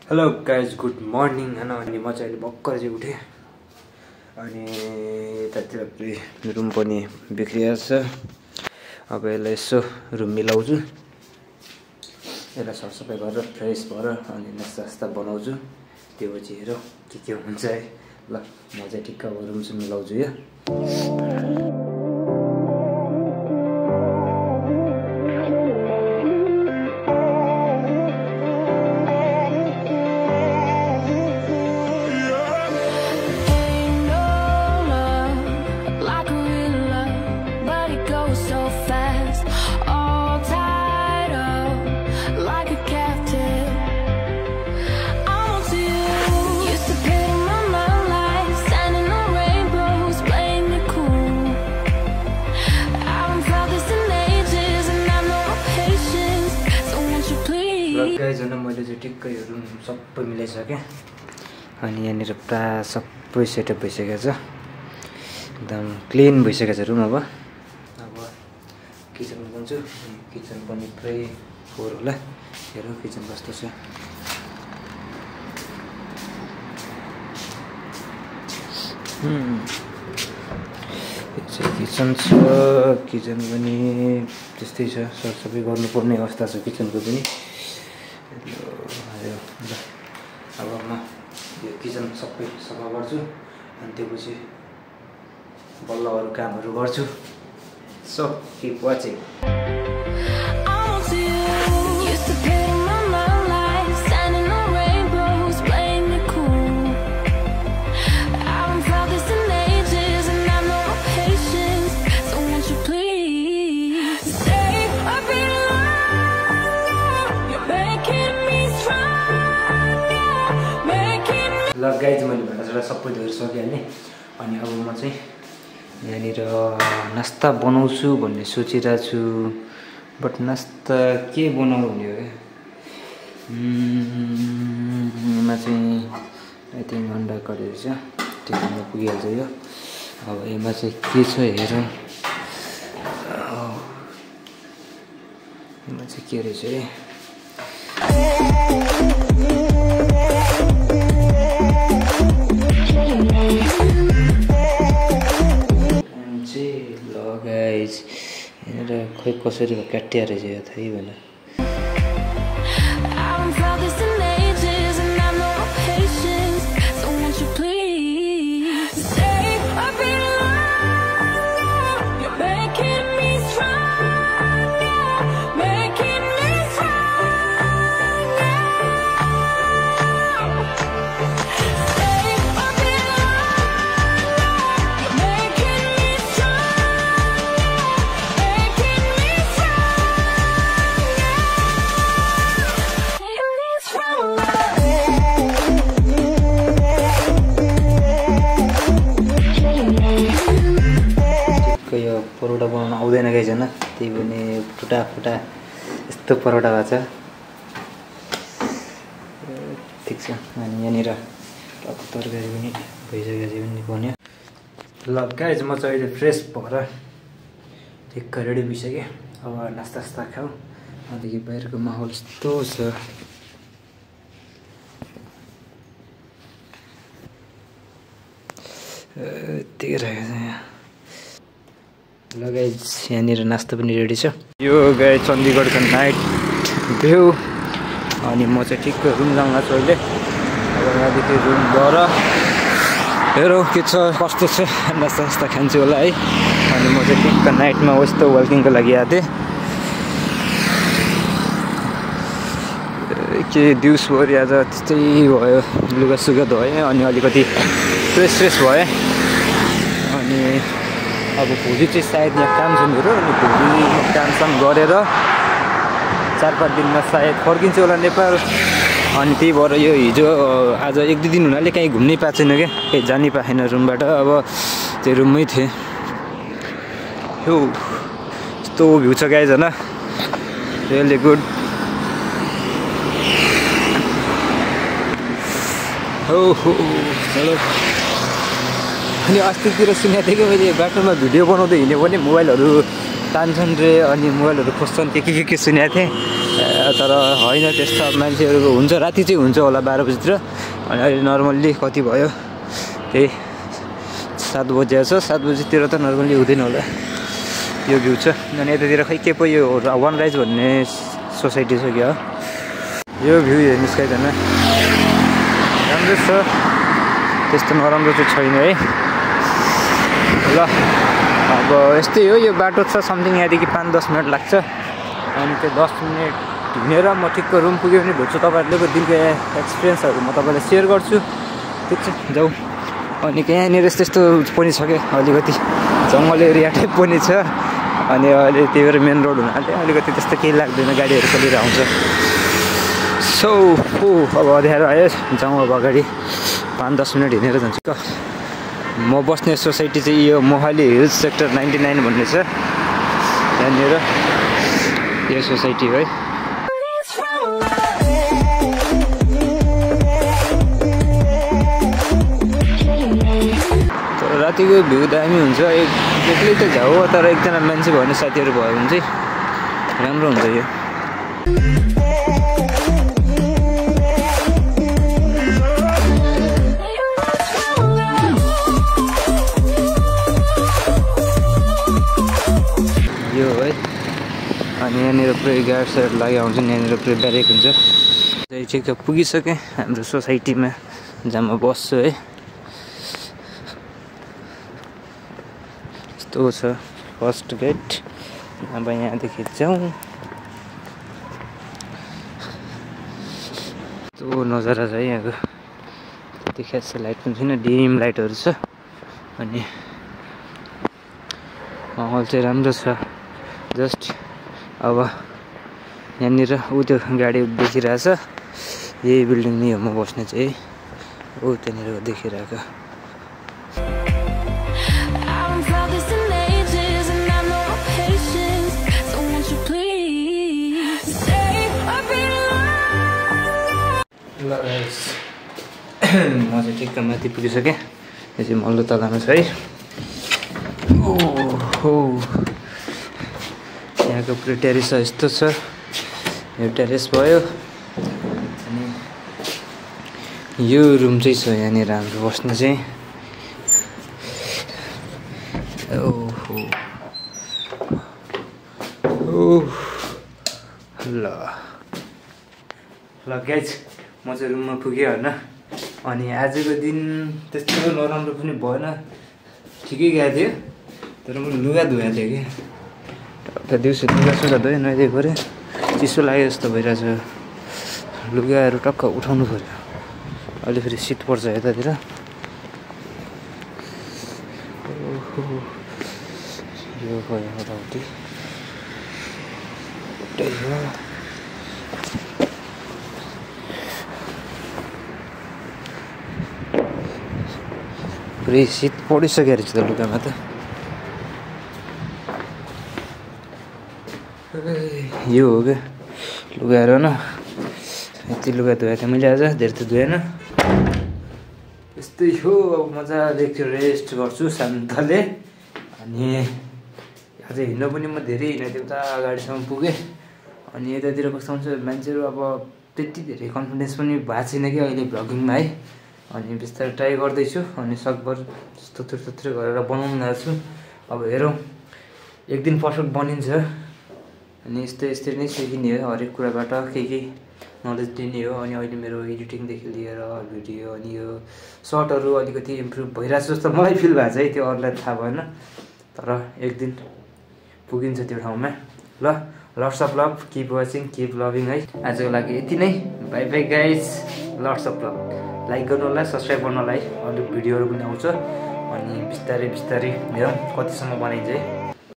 Hello guys good morning हैन। अनि म चाहिँ अहिले भर्खर चाहिँ उठेँ अनि यतातिर रुम पनि बिग्रिएको छ। अब यसलाई यसो रुम मिलाउँछु, यसलाई सरसफाइ गरेर फ्रेस भएर अनि नास्ता बनाउँछु। त्यो पछि हेरौँ के हुन्छ है। ल म चाहिँ ठिक्क रुम चाहिँ मिलाउँछु यो। गाइजहरु मैले चाहिँ ठिक्कै यो रुम सबै मिलाइसकेँ अनि यहाँनिर प्राय सबै सेटअप भइसकेको छ, एकदम क्लिन भइसकेको छ रुम। अब किचन बनाउँछु, किचन पनि पुरै फोहोर होला। हेरौँ किचन कस्तो छ। किचन छ, किचन पनि त्यस्तै छ, सरसफाइ गर्नुपर्ने अवस्था छ किचनको पनि। अब म यो किचन सबै सफा गर्छु अनि त्यसपछि बल्ल अरू कामहरू गर्छु। So keep watching. ल गाइज मैले भाँडासाँडा सबै धोएर सकिहालेँ अनि अब म चाहिँ यहाँनिर नास्ता बनाउँछु भन्ने सोचिरहेको छु। बट नास्ता के बनाउनु हुने हो क्या। यसमा चाहिँ आई थिङ्क अन्डा करी रहेछ, टिफिनमा पुगिहाल्छ यो। अब यसमा चाहिँ के छ हेरौँ। यसमा चाहिँ के रहेछ है। खोइ कसरी काटिया रहेछ यो थाहै भएन। यो परोटा बनाउन आउँदैन गाइजन, त्यही पनि फुटा यस्तो परोटा भएको छ। ठिक छ। अनि यहाँनिर टक्क तरकारी पनि भइसकेको छ पनि बन्यो। ल गाइज म चाहिँ अहिले फ्रेस भएर ठिक्क रेडी भइसकेँ। अब नास्ता खाऊ। अन्तदेखि बाहिरको माहौल यस्तो छ। यत्तिकै राखेको छ यहाँ। ल गाइज यहाँनिर नास्ता पनि रेडी छ। यो गाइज चण्डीगढको नाइट भ्यू। अनि म चाहिँ ठिक्क रुम जाउँ लाग्छु अहिले। अब यहाँदेखि रुम गएर हेरौँ के छ कस्तो छ। नास्ता खान्छु होला है। अनि म चाहिँ ठिक्क नाइटमा यस्तो वाकिङको लागि आएको थिएँ। के दिउँसभरि आज त्यस्तै भयो, लुगासुगा धोएँ अनि अलिकति फ्रेस भएँ। अनि अब भोलि चाहिँ सायद यहाँ काम छ मेरो। अनि भोलि कामसाम गरेर 4-5 दिनमा सायद फर्किन्छु होला नेपाल। अनि त्यही भएर यो हिजो आज 1-2 दिन हुनाले कहीँ घुम्नै पाएको छैन क्या, कहीँ जानै पाएन रुमबाट। अब त्यो रुममै थिएँ। यो यस्तो भ्यू छ गाइज होइन, रियली गुड। हो चलो। अनि अस्तितिर सुनेको थिएँ कि मैले बाटोमा भिडियो बनाउँदै हिँड्यो भने मोबाइलहरू तान्छन् रे अनि मोबाइलहरू खोज्छन् के सुनेको थिएँ। तर होइन त्यस्तो मान्छेहरूको हुन्छ राति चाहिँ हुन्छ होला 12 बजीतिर अनि अहिले नर्मल्ली कति भयो त्यही 7 बजे छ 7 बजीतिर त नर्मल्ली हुँदैन होला यो भ्यू छ अनि यतातिर खै के पो यो वनराइज भन्ने सोसाइटी छ क्या यो भ्यू हेर्नुहोस् कहिलेमा राम्रो छ त्यस्तो नराम्रो चाहिँ छैन है ल अब यस्तै हो यो बाटो छ समथिङ यहाँदेखि 5-10 मिनट लाग्छ अनि त्यो 10 मिनट हिँडेर म ठिक्क रुम पुग्यो भने भेट्छु तपाईँहरूले दिनको एक्सपिरियन्सहरू म तपाईँलाई सेयर गर्छु ठिक छ जाउँ अनि यहाँनिर त्यस्तो पनि छ क्या अलिकति जङ्गल एरिया टाइप पनि छ अनि अहिले त्यही भएर मेन रोड हुनाले अलिकति त्यस्तो केही लाग्दैन गाडीहरू चलेर आउँछ सो अब अँध्यारो आयो जाउँ अब अगाडि 5-10 मिनट हिँडेर जान्छु त म बस्ने सोसाइटी चाहिँ यो मोहाली हिल्स सेक्टर 99 भन्ने छ यहाँनिर यो सोसाइटी है तर रातिको भ्यू दामी हुन्छ एक्लै त जाऊ तर एकजना मान्छे भयो भने साथीहरू भयो भने चाहिँ राम्रो हुन्छ यो यो है अनि यहाँनिर पुरै गाडीसाइड लागि आउँछ यहाँनिर पुरै ब्यारेक हुन्छ चाहिँ त पुगिसकेँ हाम्रो सोसाइटीमा जहाँ म बस्छु है यस्तो छ फर्स्ट गेट अब यहाँदेखि जाउँ यस्तो नजारा छ है यहाँको त्यति खास लाइट पनि छैन डिम लाइटहरू छ अनि माहौल चाहिँ राम्रो छ जस्ट अब यहाँनिर त्यो गाडी देखिरहेछ यही बिल्डिङ नै हो म बस्ने चाहिँ त्यहाँनिर देखिरहेको ल म चाहिँ ठिक्क माथि पुगिसकेँ यो चाहिँ मल्लो तलामा छ है यहाँको पुरै टेरेस यस्तो छ यो टेरेस भयो अनि यो रुम चाहिँ छ यहाँनिर हाम्रो बस्ने चाहिँ ल गाइज म चाहिँ रुममा पुगेँ होइन अनि आजको दिन त्यस्तो नराम्रो पनि भएन ठिकै गएको थियो तर म लुगा धुएको थिएँ कि त दिउँसो लुगा धोएँ नुहाइदिए गरेँ चिसो लाग्यो जस्तो भइरहेछ लुगाहरू टक्क उठाउनु पऱ्यो अहिले फेरि शीत पर्छ यतातिर यो भयो यताउति पुरै शीत पढिसक्यो रहेछ त लुगामा त यो हो क्या लुगाहरू न यति लुगा धोएको थिएँ मैले आज धेरै त धोएन यस्तै हो अब मजाले रेस्ट गर्छु शान्तले अनि आज हिँड्नु पनि म धेरै हिँडेको थिएँ उता अगाडिसम्म पुगेँ अनि यतातिर कस्तो हुन्छ मान्छेहरू अब त्यति धेरै कन्फिडेन्स पनि भएको छैन कि अहिले भ्लगिङमा है अनि बिस्तारै ट्राई गर्दैछु अनि सकभर यस्तो थुत्रो गरेर बनाउनु लाग्छु अब हेरौँ एक दिन पर्फेक्ट बनिन्छ अनि यस्तै नै सिकिने हो हरेक कुराबाट केही नलेज दिने हो अनि अहिले मेरो एडिटिङदेखि लिएर भिडियो अनि यो सर्टहरू अलिकति इम्प्रुभ भइरहेको जस्तो मलाई फिल भएको छ है त्यो अरूलाई थाहा भएन तर एक दिन पुगिन्छ त्यो ठाउँमा ल lots of love keep watching keep loving है आजको लागि यति नै bye bye guys lots of love like गर्नु होला सब्सक्राइब गर्नु होला है अरू भिडियोहरू पनि आउँछ अनि बिस्तारै हेरौँ कतिसम्म बनाइन्छ है